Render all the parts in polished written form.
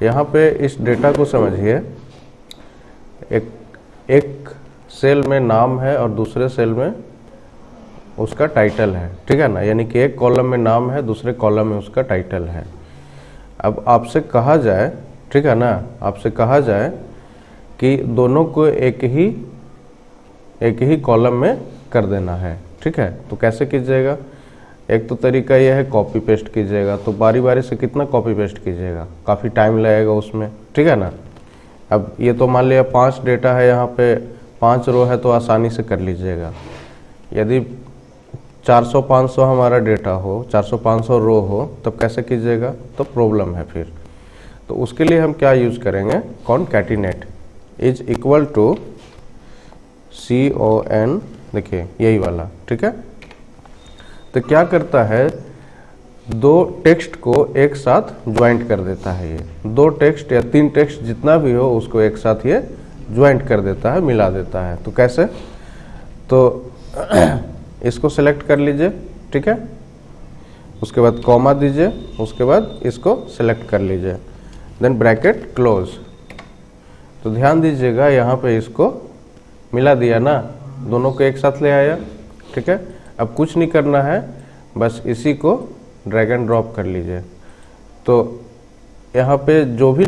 यहाँ पे इस डेटा को समझिए, एक सेल में नाम है और दूसरे सेल में उसका टाइटल है, ठीक है ना। यानी कि एक कॉलम में नाम है, दूसरे कॉलम में उसका टाइटल है। अब आपसे कहा जाए, ठीक है ना, आपसे कहा जाए कि दोनों को एक ही कॉलम में कर देना है, ठीक है। तो कैसे कीजिएगा? एक तो तरीका यह है कॉपी पेस्ट कीजिएगा। तो बारी बारी से कितना कॉपी पेस्ट कीजिएगा, काफ़ी टाइम लगेगा उसमें, ठीक है ना। अब ये तो मान लिया 5 डेटा है, यहाँ पे 5 रो है, तो आसानी से कर लीजिएगा। यदि 400-500 हमारा डेटा हो, 400-500 रो हो, तब कैसे कीजिएगा? तो प्रॉब्लम है फिर। तो उसके लिए हम क्या यूज़ करेंगे? Concatenate is equal to CON, देखिए यही वाला, ठीक है। तो क्या करता है, 2 टेक्स्ट को एक साथ ज्वाइंट कर देता है। ये 2 टेक्स्ट या 3 टेक्स्ट जितना भी हो उसको एक साथ ये ज्वाइंट कर देता है, मिला देता है। तो कैसे? तो इसको सेलेक्ट कर लीजिए, ठीक है। उसके बाद कॉमा दीजिए, उसके बाद इसको सेलेक्ट कर लीजिए, देन ब्रैकेट क्लोज। तो ध्यान दीजिएगा, यहाँ पे इसको मिला दिया ना, दोनों को एक साथ ले आया, ठीक है। अब कुछ नहीं करना है, बस इसी को ड्रैग एंड ड्रॉप कर लीजिए। तो यहाँ पे जो भी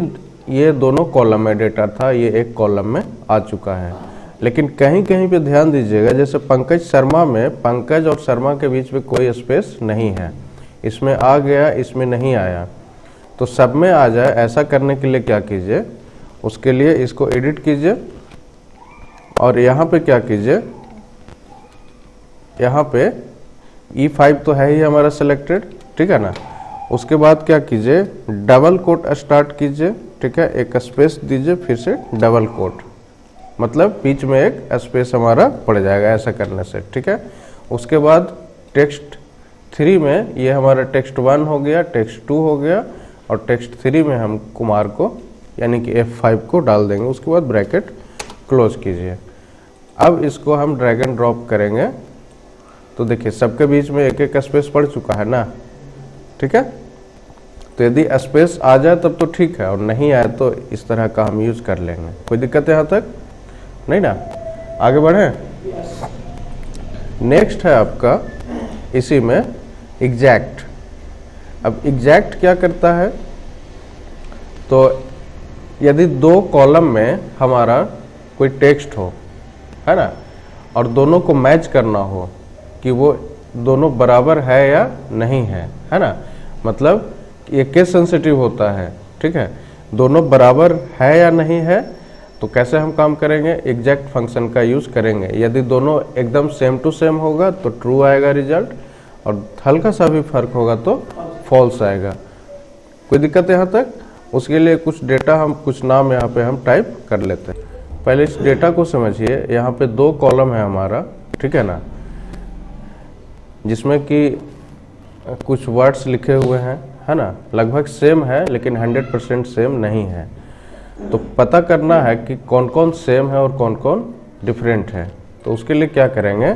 ये दोनों कॉलम में डेटा था, ये एक कॉलम में आ चुका है। लेकिन कहीं कहीं पे ध्यान दीजिएगा, जैसे पंकज शर्मा में पंकज और शर्मा के बीच में कोई स्पेस नहीं है, इसमें आ गया, इसमें नहीं आया। तो सब में आ जाए, ऐसा करने के लिए क्या कीजिए, उसके लिए इसको एडिट कीजिए और यहाँ पे क्या कीजिए, यहाँ पे E5 तो है ही हमारा सिलेक्टेड, ठीक है ना। उसके बाद क्या कीजिए, डबल कोट स्टार्ट कीजिए, ठीक है। एक स्पेस दीजिए, फिर से डबल कोट, मतलब बीच में एक स्पेस हमारा पड़ जाएगा ऐसा करने से, ठीक है। उसके बाद टेक्स्ट 3 में ये हमारा टेक्स्ट 1 हो गया, टेक्स्ट 2 हो गया, और टेक्स्ट 3 में हम कुमार को यानी कि F5 को डाल देंगे। उसके बाद ब्रैकेट क्लोज कीजिए। अब इसको हम ड्रैग एंड ड्रॉप करेंगे, तो देखिए सबके बीच में एक एक स्पेस पड़ चुका है ना, ठीक है। तो यदि स्पेस आ जाए तब तो ठीक है, और नहीं आए तो इस तरह का हम यूज कर लेंगे। कोई दिक्कत है यहाँ तक? नहीं ना। आगे बढ़े। नेक्स्ट है आपका इसी में एग्जैक्ट। अब एग्जैक्ट क्या करता है, तो यदि 2 कॉलम में हमारा कोई टेक्स्ट हो, है ना, और दोनों को मैच करना हो कि वो दोनों बराबर है या नहीं है, है ना। मतलब ये केस सेंसिटिव होता है, ठीक है। दोनों बराबर है या नहीं है, तो कैसे हम काम करेंगे? एग्जैक्ट फंक्शन का यूज़ करेंगे। यदि दोनों एकदम सेम टू सेम होगा तो ट्रू आएगा रिजल्ट, और हल्का सा भी फर्क होगा तो फॉल्स आएगा। कोई दिक्कत है यहाँ तक? उसके लिए कुछ डेटा हम, कुछ नाम यहाँ पे हम टाइप कर लेते हैं। पहले इस डेटा को समझिए। यहाँ पे 2 कॉलम है हमारा, ठीक है ना, जिसमें कि कुछ वर्ड्स लिखे हुए हैं, है ना। लगभग सेम है लेकिन 100% सेम नहीं है। तो पता करना है कि कौन कौन सेम है और कौन कौन डिफरेंट है। तो उसके लिए क्या करेंगे,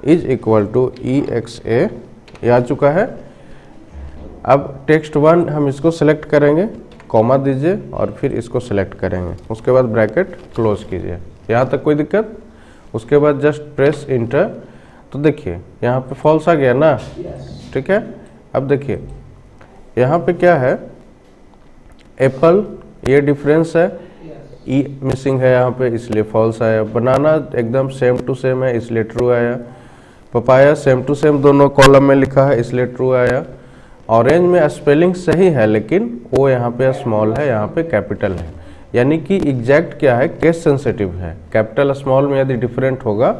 इज इक्वल टू EXA, ये आ चुका है। अब टेक्स्ट 1 हम इसको सेलेक्ट करेंगे, कॉमा दीजिए और फिर इसको सेलेक्ट करेंगे। उसके बाद ब्रैकेट क्लोज कीजिए। यहाँ तक कोई दिक्कत? उसके बाद जस्ट प्रेस इंटर। तो देखिए यहाँ पे फॉल्स आ गया ना, ठीक है। अब देखिए यहाँ पे क्या है, एप्पल, ये डिफरेंस है, ई मिसिंग है यहाँ पे इसलिए फॉल्स आया। बनाना एकदम सेम टू सेम है इसलिए ट्रू आया। पपाया सेम टू सेम दोनों कॉलम में लिखा है इसलिए ट्रू आया। ऑरेंज में स्पेलिंग सही है लेकिन वो यहाँ पे स्मॉल है, यहाँ पे कैपिटल है। यानी कि एग्जैक्ट क्या है, केस सेंसिटिव है। कैपिटल स्मॉल में यदि डिफरेंट होगा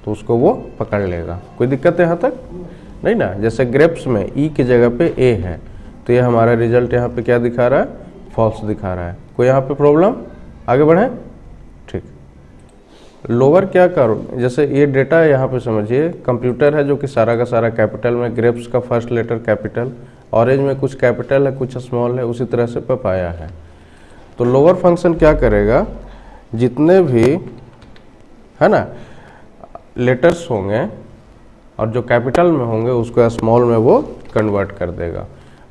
तो उसको वो पकड़ लेगा। कोई दिक्कत है यहाँ तक? नहीं ना। जैसे ग्रेप्स में ई की जगह पे ए है, तो ये हमारा रिजल्ट यहाँ पे क्या दिखा रहा है, फॉल्स दिखा रहा है। कोई यहाँ पे प्रॉब्लम? आगे बढ़े, ठीक। लोअर क्या करो, जैसे ये डेटा यहाँ पे समझिए, कंप्यूटर है जो कि सारा का सारा कैपिटल में, ग्रेप्स का फर्स्ट लेटर कैपिटल, ऑरेंज में कुछ कैपिटल है कुछ स्मॉल है, उसी तरह से पपाया है। तो लोअर फंक्शन क्या करेगा, जितने भी, है ना, लेटर्स होंगे, और जो कैपिटल में होंगे उसको स्मॉल में वो कन्वर्ट कर देगा।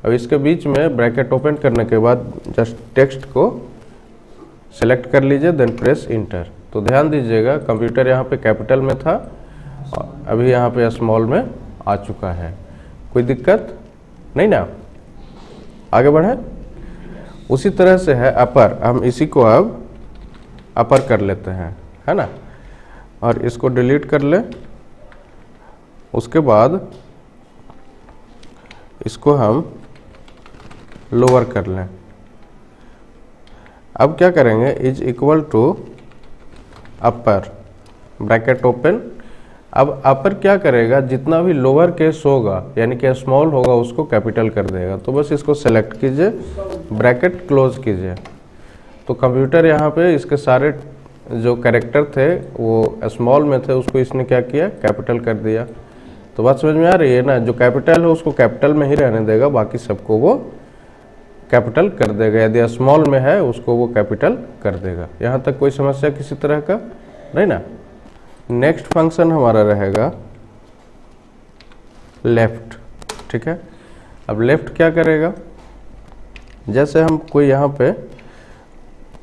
अब इसके बीच में ब्रैकेट ओपन करने के बाद जस्ट टेक्स्ट को सेलेक्ट कर लीजिए, देन प्रेस इंटर। तो ध्यान दीजिएगा कंप्यूटर यहाँ पे कैपिटल में था और अभी यहाँ पे स्मॉल में आ चुका है। कोई दिक्कत नहीं ना, आगे बढ़े। उसी तरह से है अपर, हम इसी को अब अपर कर लेते हैं, है ना, और इसको डिलीट कर ले। उसके बाद इसको हम लोअर कर लें। अब क्या करेंगे, is equal to upper, bracket open. अब अपर क्या करेगा, जितना भी लोअर केस होगा यानी कि स्मॉल होगा उसको कैपिटल कर देगा। तो बस इसको सेलेक्ट कीजिए, ब्रैकेट क्लोज कीजिए। तो कंप्यूटर यहाँ पे इसके सारे जो कैरेक्टर थे वो स्मॉल में थे, उसको इसने क्या किया, कैपिटल कर दिया। तो बात समझ में आ रही है ना, जो कैपिटल है उसको कैपिटल में ही रहने देगा, बाकी सबको वो कैपिटल कर देगा। यदि स्मॉल में है उसको वो कैपिटल कर देगा। यहाँ तक कोई समस्या किसी तरह का नहीं ना। नेक्स्ट फंक्शन हमारा रहेगा लेफ्ट, ठीक है। अब लेफ्ट क्या करेगा, जैसे हम कोई यहाँ पे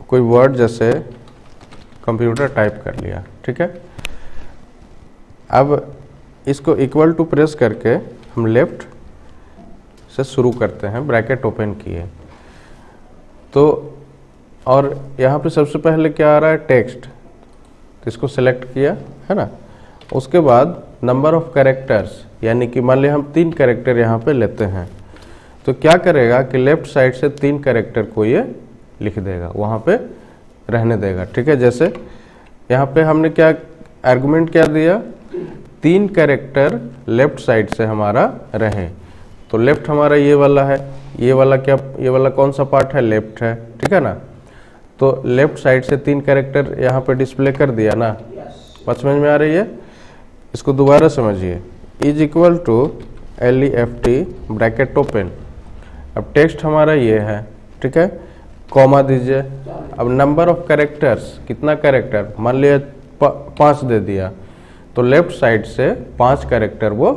कोई वर्ड जैसे कंप्यूटर टाइप कर लिया, ठीक है। अब इसको इक्वल टू प्रेस करके हम लेफ्ट से शुरू करते हैं, ब्रैकेट ओपन किए। तो और यहाँ पे सबसे पहले क्या आ रहा है, टेक्स्ट। तो इसको सेलेक्ट किया, है ना। उसके बाद नंबर ऑफ कैरेक्टर्स, यानी कि मान लिया हम 3 कैरेक्टर यहाँ पे लेते हैं, तो क्या करेगा कि लेफ्ट साइड से 3 कैरेक्टर को ये लिख देगा, वहाँ पे रहने देगा, ठीक है। जैसे यहाँ पे हमने क्या आर्गुमेंट क्या दिया, 3 कैरेक्टर लेफ्ट साइड से हमारा रहे। तो लेफ्ट हमारा ये वाला है, ये वाला क्या, ये वाला कौन सा पार्ट है, लेफ्ट है, ठीक है ना। तो लेफ्ट साइड से 3 कैरेक्टर यहाँ पे डिस्प्ले कर दिया ना। बात समझ में आ रही है। इसको दोबारा समझिए, is equal to LEFT bracket open. अब टेक्स्ट हमारा ये है, ठीक है, कॉमा दीजिए। अब नंबर ऑफ कैरेक्टर्स, कितना कैरेक्टर, मान लिया 5 दे दिया, तो लेफ्ट साइड से 5 कैरेक्टर वो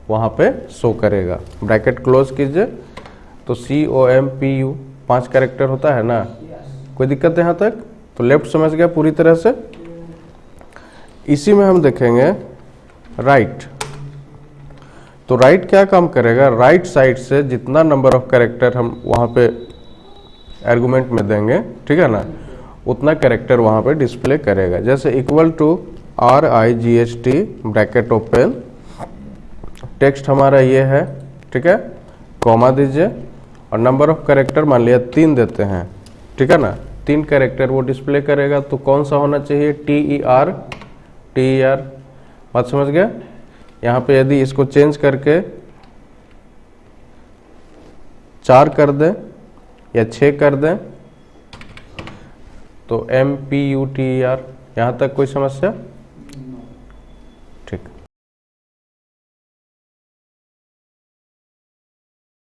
वहाँ पे शो करेगा। ब्रैकेट क्लोज कीजिए। तो COMPU 5 कैरेक्टर होता है ना, कोई दिक्कत है यहाँ तक। तो लेफ्ट समझ गया पूरी तरह से। इसी में हम देखेंगे राइट। तो राइट क्या काम करेगा, राइट साइड से जितना नंबर ऑफ कैरेक्टर हम वहाँ पे आर्गुमेंट में देंगे, ठीक है ना, उतना कैरेक्टर वहाँ पे डिस्प्ले करेगा। जैसे equal to RIGHT bracket open, text हमारा ये है, ठीक है, कॉमा दीजिए और नंबर ऑफ कैरेक्टर मान लिया 3 देते हैं, ठीक है ना। 3 कैरेक्टर वो डिस्प्ले करेगा। तो कौन सा होना चाहिए, TER। बात समझ गया। यहाँ पे यदि इसको चेंज करके 4 कर दें या 6 कर दें तो MPUTER, यहाँ तक कोई समस्या